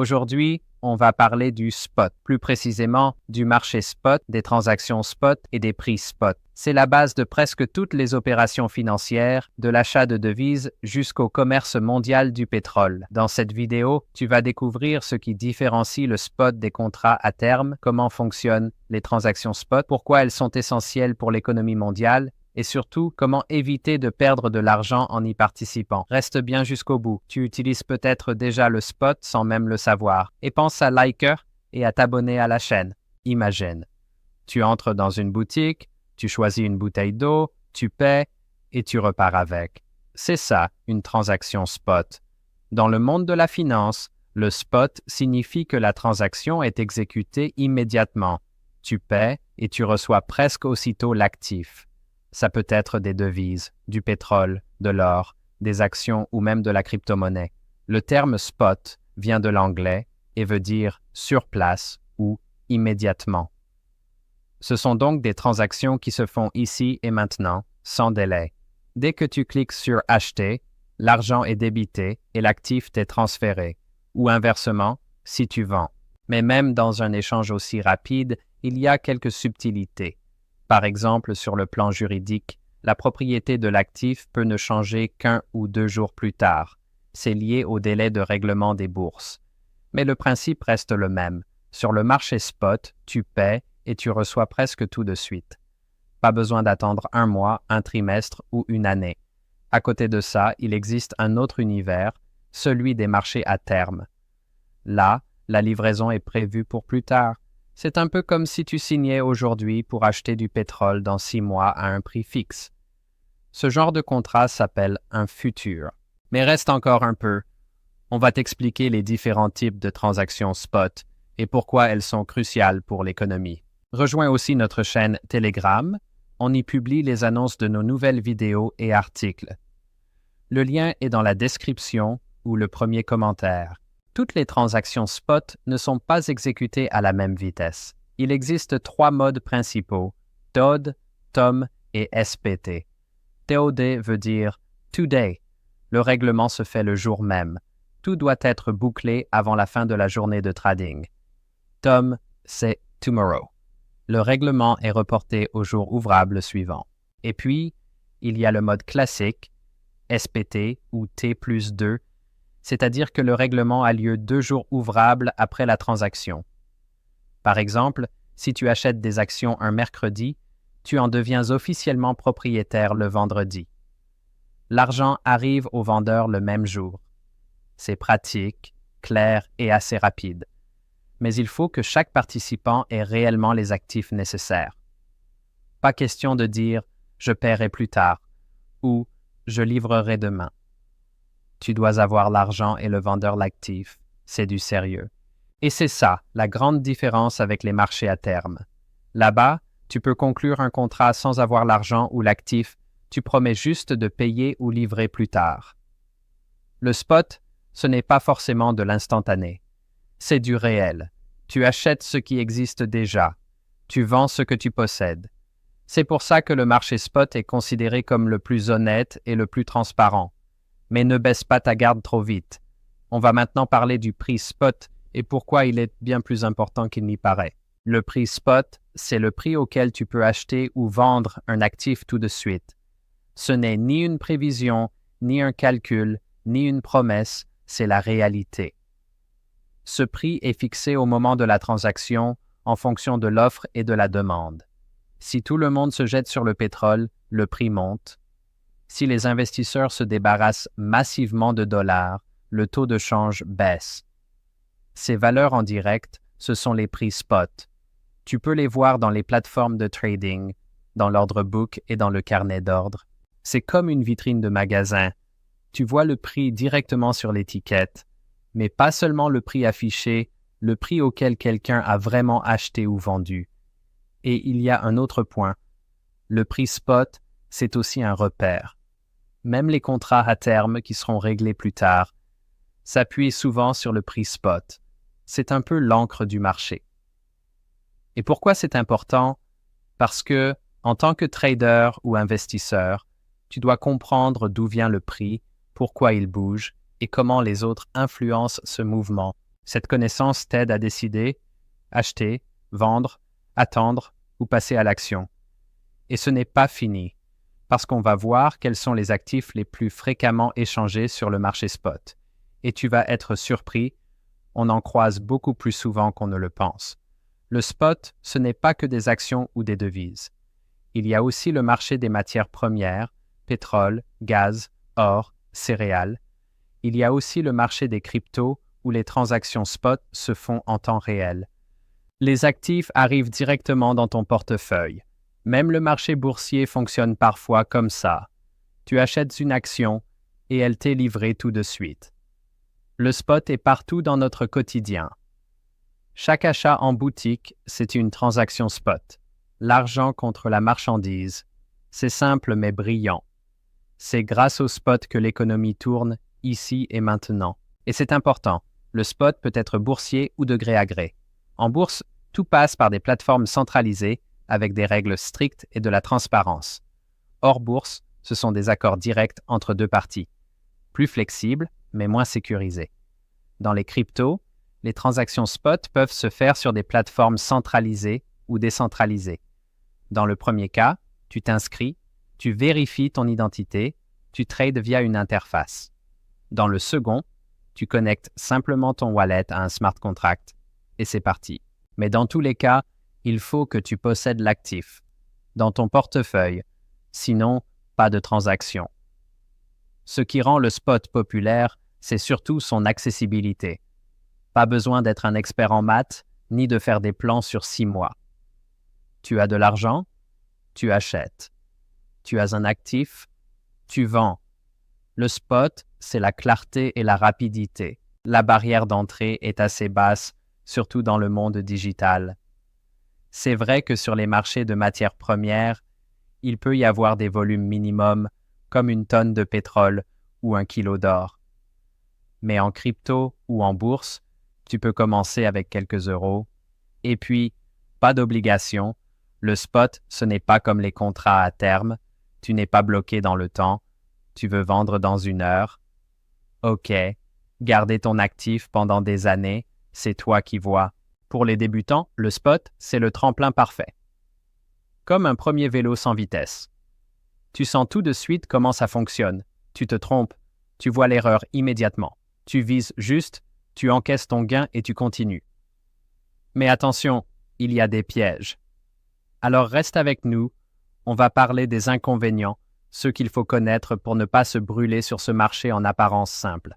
Aujourd'hui, on va parler du spot, plus précisément du marché spot, des transactions spot et des prix spot. C'est la base de presque toutes les opérations financières, de l'achat de devises jusqu'au commerce mondial du pétrole. Dans cette vidéo, tu vas découvrir ce qui différencie le spot des contrats à terme, comment fonctionnent les transactions spot, pourquoi elles sont essentielles pour l'économie mondiale, et surtout, comment éviter de perdre de l'argent en y participant. Reste bien jusqu'au bout. Tu utilises peut-être déjà le spot sans même le savoir. Et pense à liker et à t'abonner à la chaîne. Imagine, tu entres dans une boutique, tu choisis une bouteille d'eau, tu paies et tu repars avec. C'est ça, une transaction spot. Dans le monde de la finance, le spot signifie que la transaction est exécutée immédiatement. Tu paies et tu reçois presque aussitôt l'actif. Ça peut être des devises, du pétrole, de l'or, des actions ou même de la crypto-monnaie. Le terme spot vient de l'anglais et veut dire sur place ou immédiatement. Ce sont donc des transactions qui se font ici et maintenant, sans délai. Dès que tu cliques sur acheter, l'argent est débité et l'actif t'est transféré, ou inversement, si tu vends. Mais même dans un échange aussi rapide, il y a quelques subtilités. Par exemple, sur le plan juridique, la propriété de l'actif peut ne changer qu'1 ou 2 jours plus tard. C'est lié au délai de règlement des bourses. Mais le principe reste le même. Sur le marché spot, tu paies et tu reçois presque tout de suite. Pas besoin d'attendre 1 mois, un trimestre ou une année. À côté de ça, il existe un autre univers, celui des marchés à terme. Là, la livraison est prévue pour plus tard. C'est un peu comme si tu signais aujourd'hui pour acheter du pétrole dans 6 mois à un prix fixe. Ce genre de contrat s'appelle un futur. Mais reste encore un peu. On va t'expliquer les différents types de transactions spot et pourquoi elles sont cruciales pour l'économie. Rejoins aussi notre chaîne Telegram. On y publie les annonces de nos nouvelles vidéos et articles. Le lien est dans la description ou le premier commentaire. Toutes les transactions spot ne sont pas exécutées à la même vitesse. Il existe 3 modes principaux, TOD, TOM et SPT. TOD veut dire Today. Le règlement se fait le jour même. Tout doit être bouclé avant la fin de la journée de trading. TOM, c'est Tomorrow. Le règlement est reporté au jour ouvrable suivant. Et puis, il y a le mode classique, SPT ou T+2, c'est-à-dire que le règlement a lieu 2 jours ouvrables après la transaction. Par exemple, si tu achètes des actions un mercredi, tu en deviens officiellement propriétaire le vendredi. L'argent arrive au vendeur le même jour. C'est pratique, clair et assez rapide. Mais il faut que chaque participant ait réellement les actifs nécessaires. Pas question de dire « je paierai plus tard » ou « je livrerai demain ». Tu dois avoir l'argent et le vendeur l'actif. C'est du sérieux. Et c'est ça, la grande différence avec les marchés à terme. Là-bas, tu peux conclure un contrat sans avoir l'argent ou l'actif. Tu promets juste de payer ou livrer plus tard. Le spot, ce n'est pas forcément de l'instantané. C'est du réel. Tu achètes ce qui existe déjà. Tu vends ce que tu possèdes. C'est pour ça que le marché spot est considéré comme le plus honnête et le plus transparent. Mais ne baisse pas ta garde trop vite. On va maintenant parler du prix spot et pourquoi il est bien plus important qu'il n'y paraît. Le prix spot, c'est le prix auquel tu peux acheter ou vendre un actif tout de suite. Ce n'est ni une prévision, ni un calcul, ni une promesse, c'est la réalité. Ce prix est fixé au moment de la transaction en fonction de l'offre et de la demande. Si tout le monde se jette sur le pétrole, le prix monte. Si les investisseurs se débarrassent massivement de dollars, le taux de change baisse. Ces valeurs en direct, ce sont les prix spot. Tu peux les voir dans les plateformes de trading, dans l'ordre book et dans le carnet d'ordre. C'est comme une vitrine de magasin. Tu vois le prix directement sur l'étiquette, mais pas seulement le prix affiché, le prix auquel quelqu'un a vraiment acheté ou vendu. Et il y a un autre point. Le prix spot, c'est aussi un repère. Même les contrats à terme qui seront réglés plus tard s'appuient souvent sur le prix spot. C'est un peu l'encre du marché. Et pourquoi c'est important? Parce que, en tant que trader ou investisseur, tu dois comprendre d'où vient le prix, pourquoi il bouge et comment les autres influencent ce mouvement Cette connaissance t'aide à décider, acheter, vendre, attendre ou passer à l'action. Et ce n'est pas fini, parce qu'on va voir quels sont les actifs les plus fréquemment échangés sur le marché spot. Et tu vas être surpris, on en croise beaucoup plus souvent qu'on ne le pense. Le spot, ce n'est pas que des actions ou des devises. Il y a aussi le marché des matières premières, pétrole, gaz, or, céréales. Il y a aussi le marché des cryptos où les transactions spot se font en temps réel. Les actifs arrivent directement dans ton portefeuille. Même le marché boursier fonctionne parfois comme ça. Tu achètes une action et elle t'est livrée tout de suite. Le spot est partout dans notre quotidien. Chaque achat en boutique, c'est une transaction spot. L'argent contre la marchandise. C'est simple mais brillant. C'est grâce au spot que l'économie tourne, ici et maintenant. Et c'est important, le spot peut être boursier ou de gré à gré. En bourse, tout passe par des plateformes centralisées avec des règles strictes et de la transparence. Hors bourse, ce sont des accords directs entre deux parties. Plus flexibles, mais moins sécurisés. Dans les cryptos, les transactions spot peuvent se faire sur des plateformes centralisées ou décentralisées. Dans le premier cas, tu t'inscris, tu vérifies ton identité, tu trades via une interface. Dans le second, tu connectes simplement ton wallet à un smart contract et c'est parti. Mais dans tous les cas, il faut que tu possèdes l'actif dans ton portefeuille, sinon pas de transaction. Ce qui rend le spot populaire, c'est surtout son accessibilité. Pas besoin d'être un expert en maths, ni de faire des plans sur 6 mois. Tu as de l'argent, tu achètes. Tu as un actif, tu vends. Le spot, c'est la clarté et la rapidité. La barrière d'entrée est assez basse, surtout dans le monde digital. C'est vrai que sur les marchés de matières premières, il peut y avoir des volumes minimums, comme une tonne de pétrole ou 1 kilo d'or. Mais en crypto ou en bourse, tu peux commencer avec quelques euros. Et puis, pas d'obligation. Le spot, ce n'est pas comme les contrats à terme. Tu n'es pas bloqué dans le temps. Tu veux vendre dans 1 heure. OK, garder ton actif pendant des années, c'est toi qui vois. Pour les débutants, le spot, c'est le tremplin parfait. Comme un premier vélo sans vitesse. Tu sens tout de suite comment ça fonctionne. Tu te trompes, tu vois l'erreur immédiatement. Tu vises juste, tu encaisses ton gain et tu continues. Mais attention, il y a des pièges. Alors reste avec nous, on va parler des inconvénients, ceux qu'il faut connaître pour ne pas se brûler sur ce marché en apparence simple.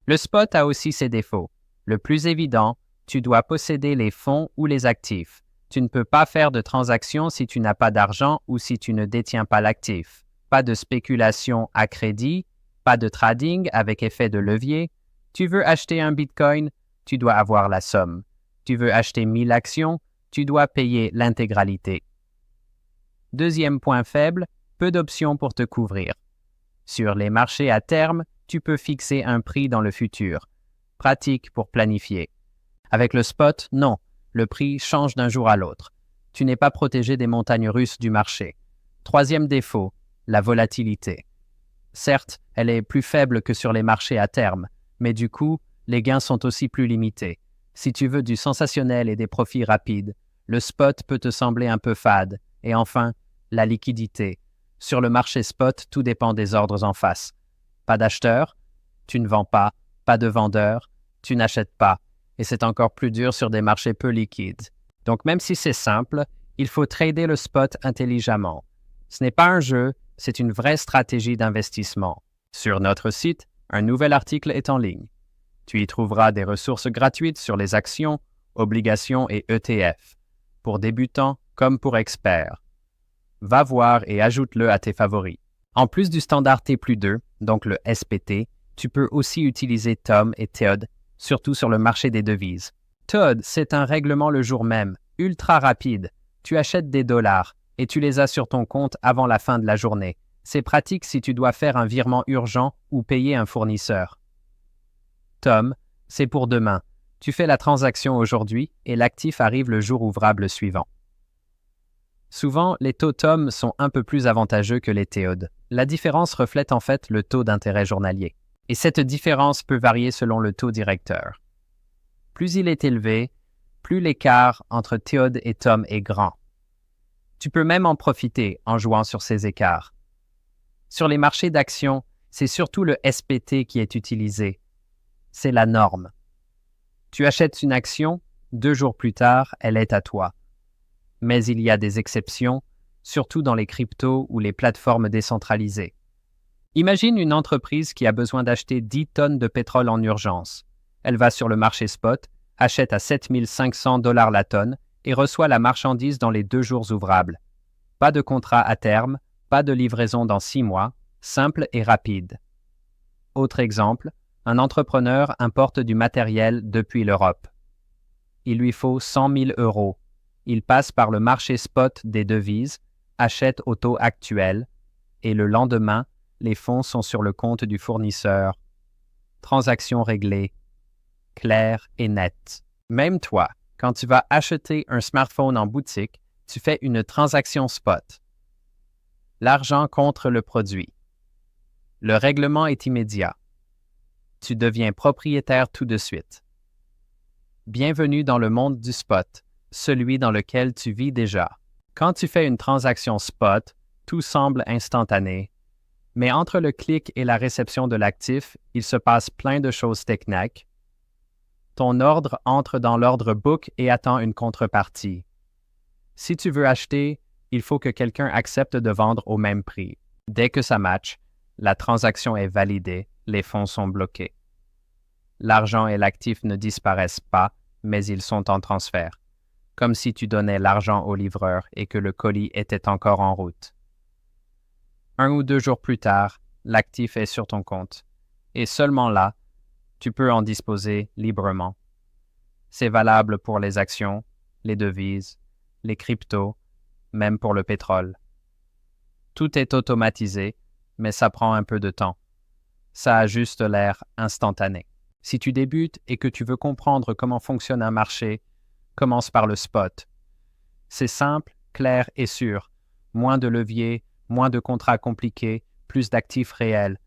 Le spot a aussi ses défauts. Le plus évident, tu dois posséder les fonds ou les actifs. Tu ne peux pas faire de transactions si tu n'as pas d'argent ou si tu ne détiens pas l'actif. Pas de spéculation à crédit, pas de trading avec effet de levier. Tu veux acheter un bitcoin, tu dois avoir la somme. Tu veux acheter 1000 actions, tu dois payer l'intégralité. Deuxième point faible, peu d'options pour te couvrir. Sur les marchés à terme, tu peux fixer un prix dans le futur. Pratique pour planifier. Avec le spot, non. Le prix change d'un jour à l'autre. Tu n'es pas protégé des montagnes russes du marché. Troisième défaut, la volatilité. Certes, elle est plus faible que sur les marchés à terme, mais du coup, les gains sont aussi plus limités. Si tu veux du sensationnel et des profits rapides, le spot peut te sembler un peu fade. Et enfin, la liquidité. Sur le marché spot, tout dépend des ordres en face. Pas d'acheteur, tu ne vends pas. Pas de vendeur, tu n'achètes pas. Et c'est encore plus dur sur des marchés peu liquides. Donc même si c'est simple, il faut trader le spot intelligemment. Ce n'est pas un jeu, c'est une vraie stratégie d'investissement. Sur notre site, un nouvel article est en ligne. Tu y trouveras des ressources gratuites sur les actions, obligations et ETF, pour débutants comme pour experts. Va voir et ajoute-le à tes favoris. En plus du standard T+2, donc le SPT, tu peux aussi utiliser TOM et TEOD, surtout sur le marché des devises. TEOD, c'est un règlement le jour même, ultra rapide. Tu achètes des dollars et tu les as sur ton compte avant la fin de la journée. C'est pratique si tu dois faire un virement urgent ou payer un fournisseur. TOM, c'est pour demain. Tu fais la transaction aujourd'hui et l'actif arrive le jour ouvrable suivant. Souvent, les taux TOM sont un peu plus avantageux que les TEOD. La différence reflète en fait le taux d'intérêt journalier. Et cette différence peut varier selon le taux directeur. Plus il est élevé, plus l'écart entre Théode et Tom est grand. Tu peux même en profiter en jouant sur ces écarts. Sur les marchés d'actions, c'est surtout le SPT qui est utilisé. C'est la norme. Tu achètes une action, 2 jours plus tard, elle est à toi. Mais il y a des exceptions, surtout dans les cryptos ou les plateformes décentralisées. Imagine une entreprise qui a besoin d'acheter 10 tonnes de pétrole en urgence. Elle va sur le marché spot, achète à 7 500 $ la tonne et reçoit la marchandise dans les 2 jours ouvrables. Pas de contrat à terme, pas de livraison dans 6 mois, simple et rapide. Autre exemple, un entrepreneur importe du matériel depuis l'Europe. Il lui faut 100 000 €. Il passe par le marché spot des devises, achète au taux actuel, et le lendemain, les fonds sont sur le compte du fournisseur. Transaction réglée, claire et nette. Même toi, quand tu vas acheter un smartphone en boutique, tu fais une transaction spot. L'argent contre le produit. Le règlement est immédiat. Tu deviens propriétaire tout de suite. Bienvenue dans le monde du spot, celui dans lequel tu vis déjà. Quand tu fais une transaction spot, tout semble instantané. Mais entre le clic et la réception de l'actif, il se passe plein de choses techniques. Ton ordre entre dans l'ordre book et attend une contrepartie. Si tu veux acheter, il faut que quelqu'un accepte de vendre au même prix. Dès que ça matche, la transaction est validée, les fonds sont bloqués. L'argent et l'actif ne disparaissent pas, mais ils sont en transfert, comme si tu donnais l'argent au livreur et que le colis était encore en route. 1 ou 2 jours plus tard, l'actif est sur ton compte, et seulement là, tu peux en disposer librement. C'est valable pour les actions, les devises, les cryptos, même pour le pétrole. Tout est automatisé, mais ça prend un peu de temps. Ça a juste l'air instantané. Si tu débutes et que tu veux comprendre comment fonctionne un marché, commence par le spot. C'est simple, clair et sûr. Moins de leviers, moins de contrats compliqués, plus d'actifs réels.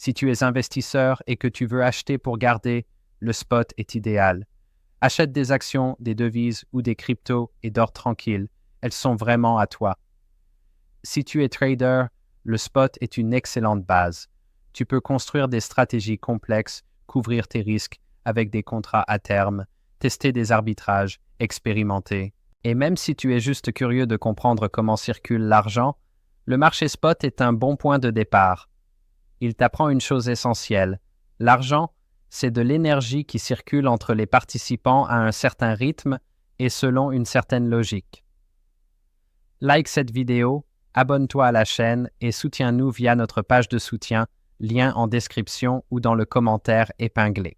Si tu es investisseur et que tu veux acheter pour garder, le spot est idéal. Achète des actions, des devises ou des cryptos et dors tranquille. Elles sont vraiment à toi. Si tu es trader, le spot est une excellente base. Tu peux construire des stratégies complexes, couvrir tes risques avec des contrats à terme, tester des arbitrages, expérimenter. Et même si tu es juste curieux de comprendre comment circule l'argent, le marché spot est un bon point de départ. Il t'apprend une chose essentielle. L'argent, c'est de l'énergie qui circule entre les participants à un certain rythme et selon une certaine logique. Like cette vidéo, abonne-toi à la chaîne et soutiens-nous via notre page de soutien, lien en description ou dans le commentaire épinglé.